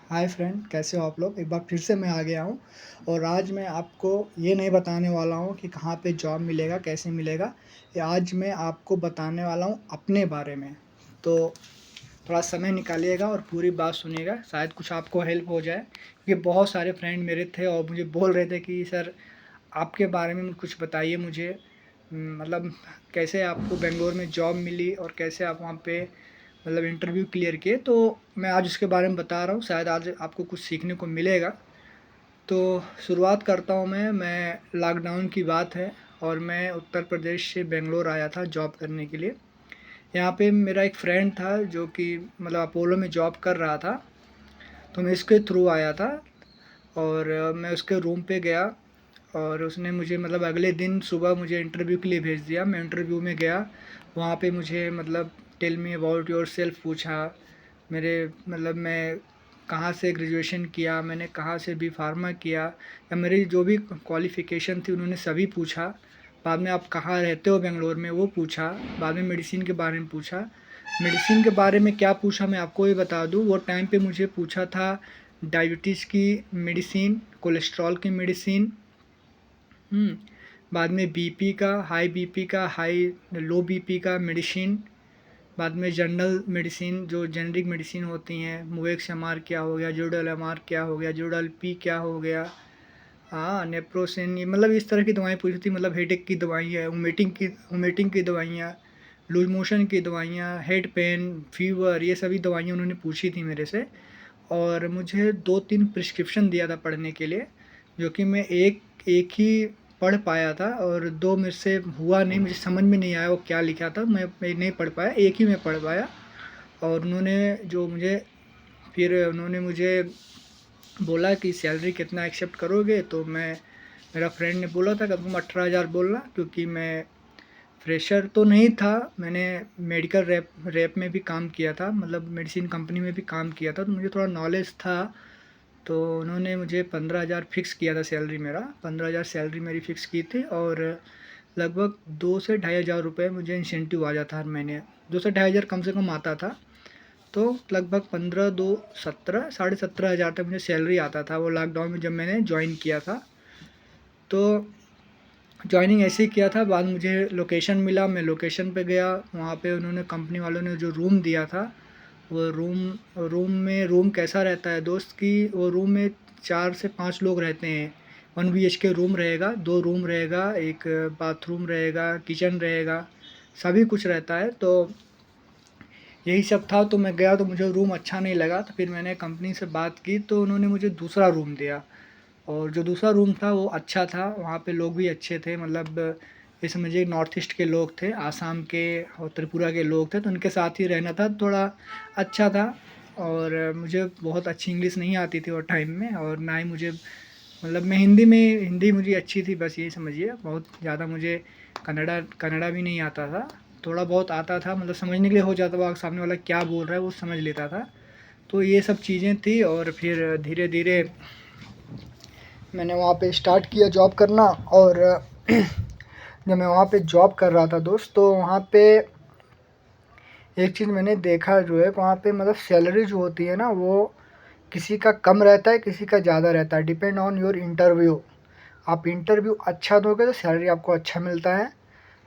Hi friend, कैसे हो आप लोग। एक बार फिर से मैं आ गया हूँ और आज मैं आपको ये नहीं बताने वाला हूँ कि कहाँ पे जॉब मिलेगा, कैसे मिलेगा। ये आज मैं आपको बताने वाला हूँ अपने बारे में। तो थोड़ा समय निकालिएगा और पूरी बात सुनिएगा, शायद कुछ आपको हेल्प हो जाए। क्योंकि बहुत सारे फ्रेंड मेरे थे और मुझे बोल रहे थे कि सर आपके बारे में कुछ बताइए मुझे। मतलब कैसे आपको बेंगलोर में जॉब मिली और कैसे आप वहाँ पे मतलब इंटरव्यू क्लियर किए। तो मैं आज उसके बारे में बता रहा हूँ, शायद आज आपको कुछ सीखने को मिलेगा। तो शुरुआत करता हूँ मैं लॉकडाउन की बात है और मैं उत्तर प्रदेश से बेंगलोर आया था जॉब करने के लिए। यहाँ पे मेरा एक फ्रेंड था जो कि मतलब अपोलो में जॉब कर रहा था, तो मैं इसके थ्रू आया था। और मैं उसके रूम पे गया और उसने मुझे मतलब अगले दिन सुबह मुझे इंटरव्यू के लिए भेज दिया। मैं इंटरव्यू में गया, वहाँ पे मुझे मतलब tell me about yourself पूछा। मेरे मतलब मैं कहाँ से ग्रेजुएशन किया, मैंने कहाँ से बी फार्मा किया, या मेरी जो भी क्वालिफ़िकेशन थी उन्होंने सभी पूछा। बाद में आप कहाँ रहते हो बेंगलोर में वो पूछा। बाद में मेडिसिन के बारे में पूछा। मेडिसिन के बारे में क्या पूछा मैं आपको ये बता दूँ, वो टाइम पे मुझे पूछा था डायबिटीज़ की मेडिसिन, कोलेस्ट्रॉल की मेडिसिन। बाद में बीपी का, हाई बीपी का, हाई लो बीपी का मेडिसिन। बाद में जनरल मेडिसिन जो जेनरिक मेडिसिन होती हैं, मूवेक्स एमआर क्या हो गया, जोडल एमआर क्या हो गया, जोडल पी क्या हो गया, हाँ नेप्रोसेन, ये मतलब इस तरह की दवाएं पूछी थी। मतलब हेडेक की दवाइयाँ, वोमिटिंग की दवाइयाँ, लूज मोशन की दवाइयाँ, हेड पेन, फीवर, ये सभी दवाइयाँ उन्होंने पूछी थी मेरे से। और मुझे 2-3 प्रिस्क्रिप्शन दिया था पढ़ने के लिए, जो कि मैं एक एक ही पढ़ पाया था और 2 मेरे से हुआ नहीं, मुझे समझ में नहीं आया वो क्या लिखा था। मैं नहीं पढ़ पाया, एक ही मैं पढ़ पाया। और उन्होंने मुझे बोला कि सैलरी कितना एक्सेप्ट करोगे। तो मेरा फ्रेंड ने बोला था कि तुम 18,000 बोलना, क्योंकि मैं फ्रेशर तो नहीं था। मैंने मेडिकल रैप में भी काम किया था, मतलब मेडिसिन कंपनी में भी काम किया था, तो मुझे थोड़ा नॉलेज था। तो उन्होंने मुझे 15,000 फिक्स किया था सैलरी, मेरा 15,000 सैलरी मेरी फ़िक्स की थी। और लगभग 2 से ढाई हज़ार रुपये मुझे इंसेंटिव आ जाता हर महीने। 2 से ढाई हज़ार कम से कम आता था। तो लगभग 15, 2, 17, 17,500 तक मुझे सैलरी आता था वो लॉकडाउन में जब मैंने ज्वाइन किया था। तो जॉइनिंग ऐसे ही किया था। बाद मुझे लोकेशन मिला, मैं लोकेशन पे गया। वहाँ पे उन्होंने कंपनी वालों ने जो रूम दिया था, वो रूम कैसा रहता है दोस्त की, वो रूम में 4 से 5 लोग रहते हैं। 1 BHK रूम रहेगा, 2 रूम रहेगा, एक बाथरूम रहेगा, किचन रहेगा, सभी कुछ रहता है। तो यही सब था। तो मैं गया तो मुझे रूम अच्छा नहीं लगा, तो फिर मैंने कंपनी से बात की तो उन्होंने मुझे दूसरा रूम दिया। और जो दूसरा रूम था वो अच्छा था, वहाँ पे लोग भी अच्छे थे। मतलब ये समझिए नॉर्थ ईस्ट के लोग थे, आसाम के और त्रिपुरा के लोग थे, तो उनके साथ ही रहना था, थोड़ा अच्छा था। और मुझे बहुत अच्छी इंग्लिश नहीं आती थी वो टाइम में, और ना ही मुझे मतलब मैं हिंदी मुझे अच्छी थी, बस यही समझिए। बहुत ज़्यादा मुझे कन्नड़ा कन्नड़ा भी नहीं आता था। थोड़ा बहुत आता था, मतलब समझने के लिए हो जाता था, सामने वाला क्या बोल रहा है वो समझ लेता था। तो ये सब चीज़ें थी। और फिर धीरे धीरे मैंने वहाँ पे स्टार्ट किया जॉब करना। और जब मैं वहाँ पे जॉब कर रहा था दोस्त, तो वहाँ पे एक चीज़ मैंने देखा जो है, वहाँ पे मतलब सैलरी जो होती है ना, वो किसी का कम रहता है, किसी का ज़्यादा रहता है, डिपेंड ऑन योर इंटरव्यू। आप इंटरव्यू अच्छा दोगे तो सैलरी आपको अच्छा मिलता है।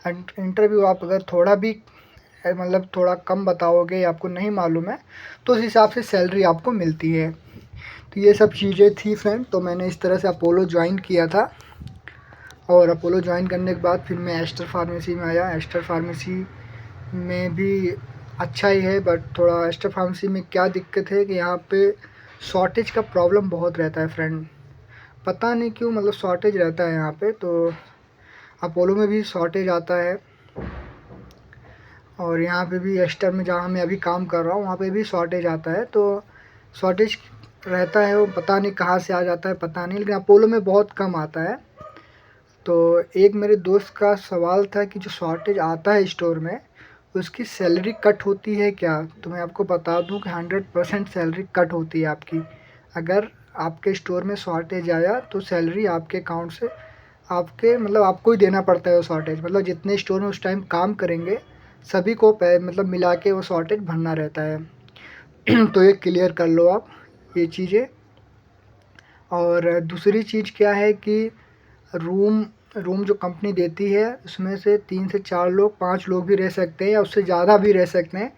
एंड इंटरव्यू आप अगर थोड़ा भी मतलब थोड़ा कम बताओगे, आपको नहीं मालूम है, तो उस हिसाब से सैलरी आपको मिलती है। तो ये सब चीज़ें थी फ्रेंड। तो मैंने इस तरह से अपोलो ज्वाइन किया था। और अपोलो ज्वाइन करने के बाद फिर मैं एस्टर फार्मेसी में आया। एस्टर फार्मेसी में भी अच्छा ही है, बट थोड़ा एस्टर फार्मेसी में क्या दिक्कत है कि यहाँ पे शॉर्टेज का प्रॉब्लम बहुत रहता है फ्रेंड। पता नहीं क्यों, मतलब शॉर्टेज रहता है यहाँ पे। तो अपोलो में भी शॉर्टेज आता है, और यहाँ पे भी एस्टर में जहाँ मैं अभी काम कर रहा हूँ वहाँ पे भी शॉर्टेज आता है। तो शॉर्टेज रहता है, वो पता नहीं कहाँ से आ जाता है, पता नहीं, लेकिन अपोलो में बहुत कम आता है। तो एक मेरे दोस्त का सवाल था कि जो शॉर्टेज आता है स्टोर में, उसकी सैलरी कट होती है क्या। तो मैं आपको बता दूं कि 100% सैलरी कट होती है आपकी। अगर आपके स्टोर में शॉर्टेज आया तो सैलरी आपके अकाउंट से आपके मतलब आपको ही देना पड़ता है वो शॉर्टेज। मतलब जितने स्टोर में उस टाइम काम करेंगे सभी को मतलब मिला के वो शॉर्टेज भरना रहता है। तो ये क्लियर कर लो आप। ये चीज़ें। और दूसरी चीज़ क्या है कि रूम रूम जो कंपनी देती है उसमें से 3 से 4 लोग 5 लोग भी रह सकते हैं या उससे ज़्यादा भी रह सकते हैं।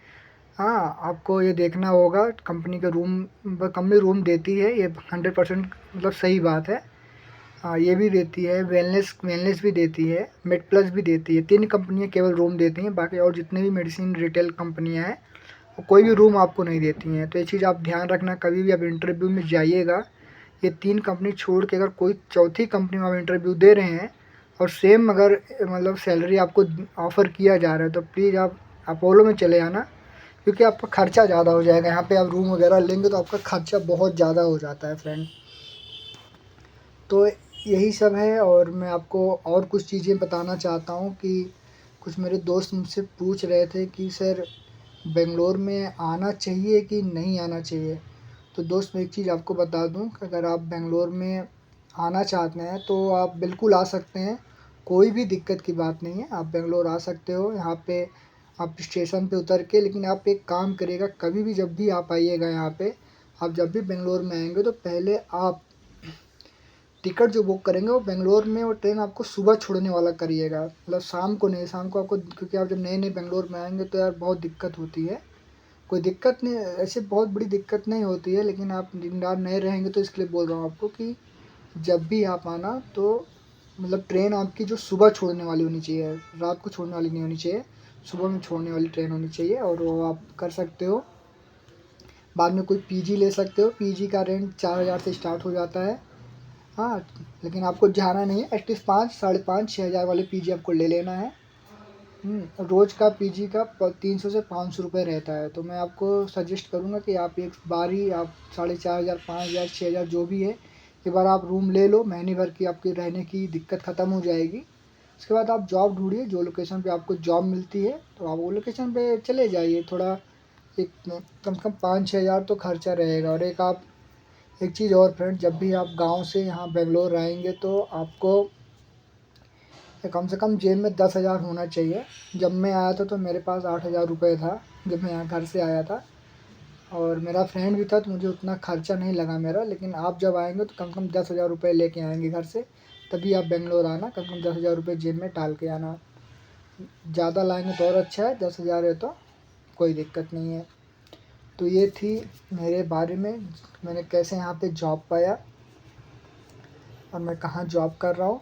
हाँ, आपको ये देखना होगा कंपनी रूम देती है, ये 100% मतलब सही बात है। हाँ, ये भी देती है, वेलनेस वेलनेस भी देती है, मेड प्लस भी देती है। 3 कंपनियाँ केवल रूम देती हैं, बाकी और जितने भी मेडिसिन रिटेल कंपनियाँ हैं, वो कोई भी रूम आपको नहीं देती हैं। तो ये चीज़ आप ध्यान रखना, कभी भी आप इंटरव्यू में जाइएगा, ये 3 कंपनी छोड़ के अगर कोई चौथी कंपनी में आप इंटरव्यू दे रहे हैं और सेम अगर मतलब सैलरी आपको ऑफ़र किया जा रहा है, तो प्लीज़ आप अपोलो में चले आना, क्योंकि आपका खर्चा ज़्यादा हो जाएगा। यहाँ पे आप रूम वगैरह लेंगे तो आपका खर्चा बहुत ज़्यादा हो जाता है फ्रेंड। तो यही सब है। और मैं आपको और कुछ चीज़ें बताना चाहता हूँ कि कुछ मेरे दोस्त मुझसे पूछ रहे थे कि सर बेंगलोर में आना चाहिए कि नहीं आना चाहिए। तो दोस्त मैं एक चीज़ आपको बता दूँ कि अगर आप बेंगलोर में आना चाहते हैं तो आप बिल्कुल आ सकते हैं, कोई भी दिक्कत की बात नहीं है। आप बेंगलोर आ सकते हो, यहाँ पे आप स्टेशन पे उतर के, लेकिन आप एक काम करिएगा, कभी भी जब भी आप आइएगा यहाँ पे, आप जब भी बेंगलोर में आएंगे तो पहले आप टिकट जो बुक करेंगे वो बेंगलोर में वो ट्रेन आपको सुबह छोड़ने वाला करिएगा, मतलब शाम को नहीं। शाम को आपको, क्योंकि आप जब नए नए बेंगलोर में आएंगे तो यार बहुत दिक्कत होती है। कोई दिक्कत नहीं, ऐसे बहुत बड़ी दिक्कत नहीं होती है, लेकिन आप दिन रात नए रहेंगे तो इसके लिए बोल रहा हूँ आपको कि जब भी आप आना तो मतलब ट्रेन आपकी जो सुबह छोड़ने वाली होनी चाहिए, रात को छोड़ने वाली नहीं होनी चाहिए, सुबह में छोड़ने वाली ट्रेन होनी चाहिए। और वो आप कर सकते हो। बाद में कोई पीजी ले सकते हो, पीजी का रेंट 4,000 से स्टार्ट हो जाता है। हाँ, लेकिन आपको जाना नहीं है, एटलीस्ट 5 साढ़े 5-6 हज़ार वाले पीजी आपको ले लेना है। रोज़ का पीजी का 300 से 500 रुपये रहता है। तो मैं आपको सजेस्ट करूँगा कि आप एक बार ही आप 4,500, 5,000, 6,000 जो भी है, एक बार आप रूम ले लो, महीने भर की आपकी रहने की दिक्कत ख़त्म हो जाएगी। उसके बाद आप जॉब ढूँढिए, जो लोकेशन पे आपको जॉब मिलती है तो आप वो लोकेशन पे चले जाइए। थोड़ा एक कम से कम 5-6 हज़ार तो खर्चा रहेगा। और एक चीज़ और फ्रेंड, जब भी आप गांव से यहाँ बेंगलोर आएंगे तो आपको कम से कम जेब में 10,000 होना चाहिए। जब मैं आया था तो मेरे पास 8,000 रुपये था, जब मैं यहाँ घर से आया था। और मेरा फ्रेंड भी था तो मुझे उतना खर्चा नहीं लगा मेरा। लेकिन आप जब आएंगे तो कम से कम 10,000 रुपये लेके आएंगे घर से, तभी आप बेंगलोर आना। कम से कम 10,000 रुपये जेब में डाल के आना। ज़्यादा लाएंगे तो और अच्छा है, 10,000 है तो कोई दिक्कत नहीं है। तो ये थी मेरे बारे में, मैंने कैसे यहाँ पे जॉब पाया और मैं कहाँ जॉब कर रहा हूँ।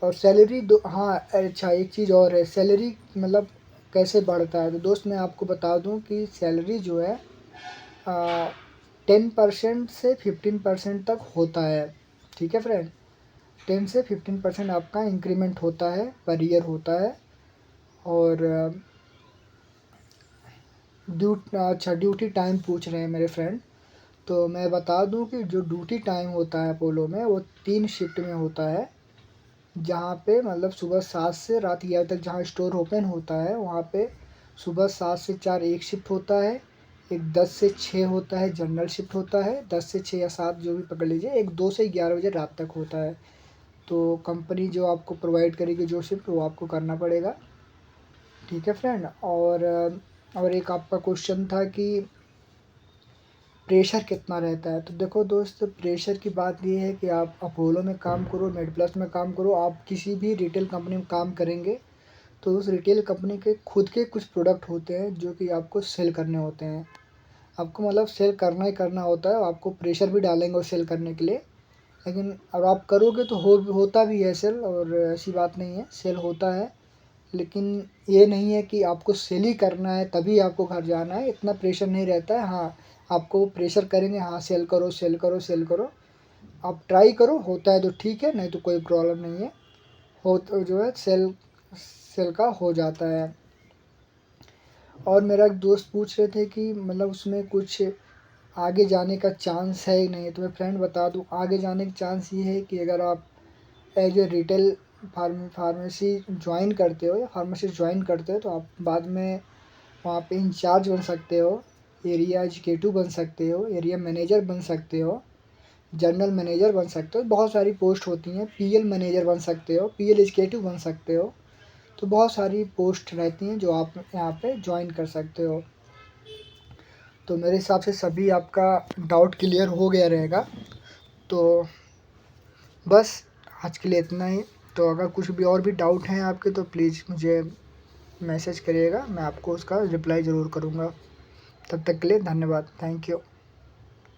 और सैलरी दो, हाँ अच्छा एक चीज़ और है, सैलरी मतलब कैसे बढ़ता है। तो दोस्त मैं आपको बता दूं कि सैलरी जो है 10% से 15% तक होता है। ठीक है फ्रेंड, 10 से 15% आपका इंक्रीमेंट होता है, पर ईयर होता है। और ड्यूटी टाइम पूछ रहे हैं मेरे फ्रेंड, तो मैं बता दूं कि जो ड्यूटी टाइम होता है अपोलो में वो 3 शिफ्ट में होता है। जहाँ पे मतलब सुबह 7 से रात 11 तक जहाँ स्टोर ओपन होता है वहाँ पे सुबह 7 से 4 एक शिफ्ट होता है, एक 10 से 6 होता है जनरल शिफ्ट होता है, 10 से 6 या 7 जो भी पकड़ लीजिए, एक 2 से 11 बजे रात तक होता है। तो कंपनी जो आपको प्रोवाइड करेगी जो शिफ्ट वो आपको करना पड़ेगा। ठीक है फ्रेंड। और एक आपका क्वेश्चन था कि प्रेशर कितना रहता है। तो देखो दोस्त, प्रेशर की बात ये है कि आप अपोलो में काम करो, मेड प्लस में काम करो, आप किसी भी रिटेल कंपनी में काम करेंगे तो उस रिटेल कंपनी के खुद के कुछ प्रोडक्ट होते हैं जो कि आपको सेल करने होते हैं। आपको मतलब सेल करना ही करना होता है, आपको प्रेशर भी डालेंगे और सेल करने के लिए। लेकिन अब आप करोगे तो होता भी है सेल, और ऐसी बात नहीं है, सेल होता है। लेकिन ये नहीं है कि आपको सेल ही करना है तभी आपको घर जाना है, इतना प्रेशर नहीं रहता है। हाँ, आपको प्रेशर करेंगे, हाँ सेल करो सेल करो सेल करो, आप ट्राई करो, होता है तो ठीक है, नहीं तो कोई प्रॉब्लम नहीं है। हो तो जो है सेल सेल का हो जाता है। और मेरा एक दोस्त पूछ रहे थे कि मतलब उसमें कुछ आगे जाने का चांस है ही नहीं। तो मैं फ्रेंड बता दूं, आगे जाने का चांस ये है कि अगर आप as a retail pharmacy join करते हो या फार्मेसी ज्वाइन करते हो तो आप बाद में वहाँ पे इंचार्ज बन सकते हो, एरिया एजुकेटिव बन सकते हो, एरिया मैनेजर बन सकते हो, जनरल मैनेजर बन सकते हो। बहुत सारी पोस्ट होती हैं, पीएल मैनेजर बन सकते हो, पीएल एजुकेटिव बन सकते हो। तो बहुत सारी पोस्ट रहती हैं जो आप यहाँ पे ज्वाइन कर सकते हो। तो मेरे हिसाब से सभी आपका डाउट क्लियर हो गया रहेगा। तो बस आज के लिए इतना ही। तो अगर कुछ भी और भी डाउट हैं आपके तो प्लीज़ मुझे मैसेज करिएगा, मैं आपको उसका रिप्लाई ज़रूर करूँगा। तब तक के लिए धन्यवाद, थैंक यू।